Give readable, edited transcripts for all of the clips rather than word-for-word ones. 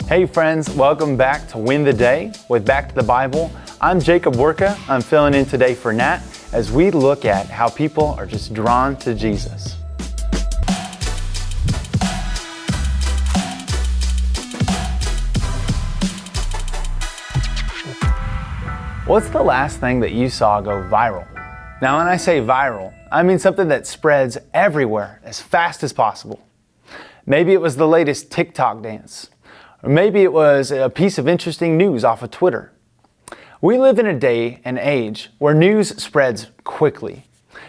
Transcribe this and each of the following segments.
Hey friends, welcome back to Win the Day with Back to the Bible. I'm Jacob Wirka. I'm filling in today for Nat as we look at how people are just drawn to Jesus. What's the last thing that you saw go viral? Now, when I say viral, I mean something that spreads everywhere as fast as possible. Maybe it was the latest TikTok dance, or maybe it was a piece of interesting news off of Twitter. We live in a day and age where news spreads quickly.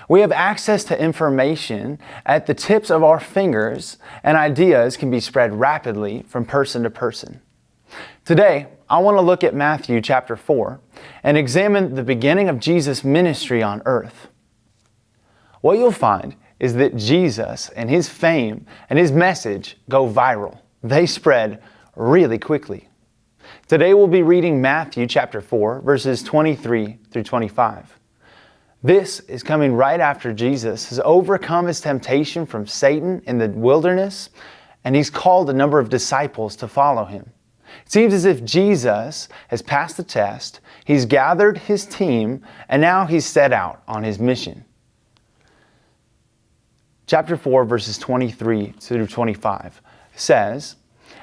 We have access to information at the tips of our fingers, and ideas can be spread rapidly from person to person. Today, I want to look at Matthew chapter 4 and examine the beginning of Jesus' ministry on earth. What you'll find is that Jesus and his fame and his message go viral. They spread really quickly. Today we'll be reading Matthew chapter 4, verses 23 through 25. This is coming right after Jesus has overcome his temptation from Satan in the wilderness, and he's called a number of disciples to follow him. It seems as if Jesus has passed the test, he's gathered his team, and now he's set out on his mission. Chapter 4, verses 23 through 25 says,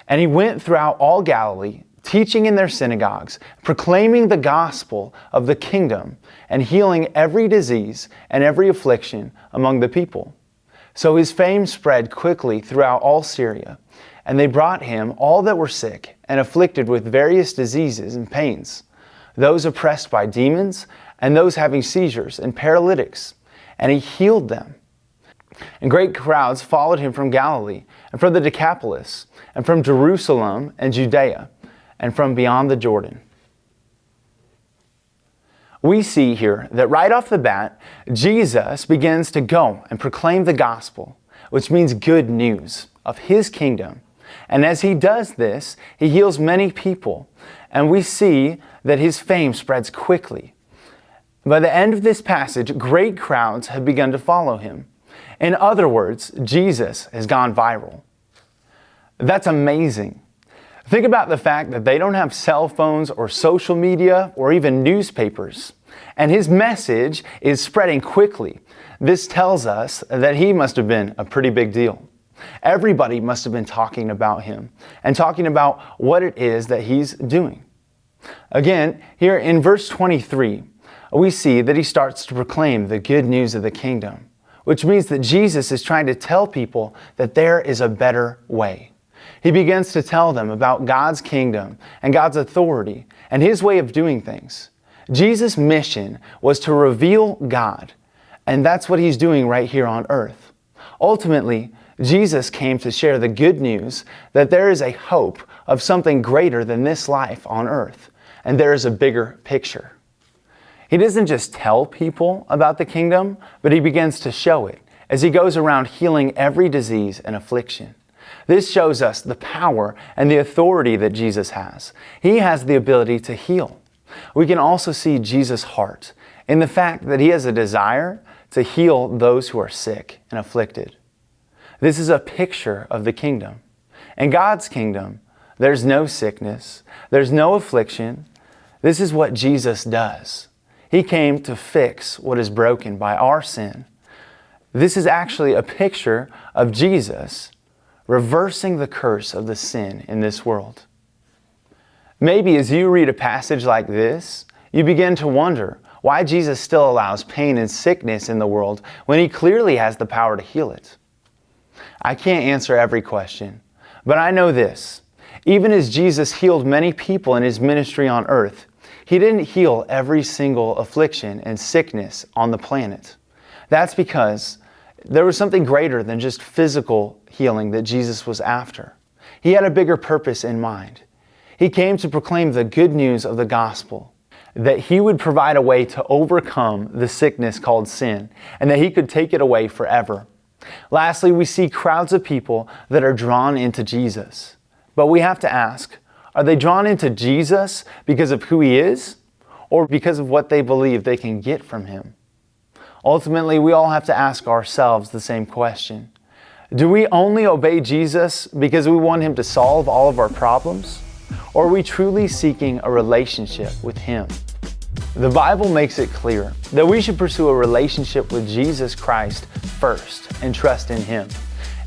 "And he went throughout all Galilee, teaching in their synagogues, proclaiming the gospel of the kingdom, and healing every disease and every affliction among the people. So his fame spread quickly throughout all Syria, and they brought him all that were sick and afflicted with various diseases and pains, those oppressed by demons, and those having seizures and paralytics, and he healed them. And great crowds followed him from Galilee, and from the Decapolis, and from Jerusalem and Judea, and from beyond the Jordan." We see here that right off the bat, Jesus begins to go and proclaim the gospel, which means good news of his kingdom. And as he does this, he heals many people, and we see that his fame spreads quickly. By the end of this passage, great crowds have begun to follow him. In other words, Jesus has gone viral. That's amazing. Think about the fact that they don't have cell phones or social media or even newspapers, and his message is spreading quickly. This tells us that he must have been a pretty big deal. Everybody must have been talking about him and talking about what it is that he's doing. Again, here in verse 23, we see that he starts to proclaim the good news of the kingdom, which means that Jesus is trying to tell people that there is a better way. He begins to tell them about God's kingdom and God's authority and his way of doing things. Jesus' mission was to reveal God, and that's what he's doing right here on earth. Ultimately, Jesus came to share the good news that there is a hope of something greater than this life on earth, and there is a bigger picture. He doesn't just tell people about the kingdom, but he begins to show it as he goes around healing every disease and affliction. This shows us the power and the authority that Jesus has. He has the ability to heal. We can also see Jesus' heart in the fact that he has a desire to heal those who are sick and afflicted. This is a picture of the kingdom. In God's kingdom, there's no sickness, there's no affliction. This is what Jesus does. He came to fix what is broken by our sin. This is actually a picture of Jesus reversing the curse of the sin in this world. Maybe as you read a passage like this, you begin to wonder why Jesus still allows pain and sickness in the world when he clearly has the power to heal it. I can't answer every question, but I know this. Even as Jesus healed many people in his ministry on earth, he didn't heal every single affliction and sickness on the planet. That's because there was something greater than just physical healing that Jesus was after. He had a bigger purpose in mind. He came to proclaim the good news of the gospel, that he would provide a way to overcome the sickness called sin, and that he could take it away forever. Lastly, we see crowds of people that are drawn into Jesus. But we have to ask, are they drawn into Jesus because of who he is, or because of what they believe they can get from him? Ultimately, we all have to ask ourselves the same question. Do we only obey Jesus because we want him to solve all of our problems? Or are we truly seeking a relationship with Him? The Bible makes it clear that we should pursue a relationship with Jesus Christ first and trust in Him.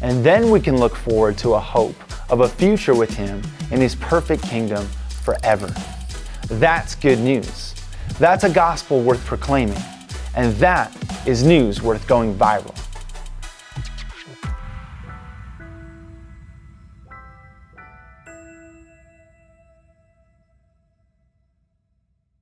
And then we can look forward to a hope of a future with Him in His perfect kingdom forever. That's good news. That's a gospel worth proclaiming. And that is news worth going viral.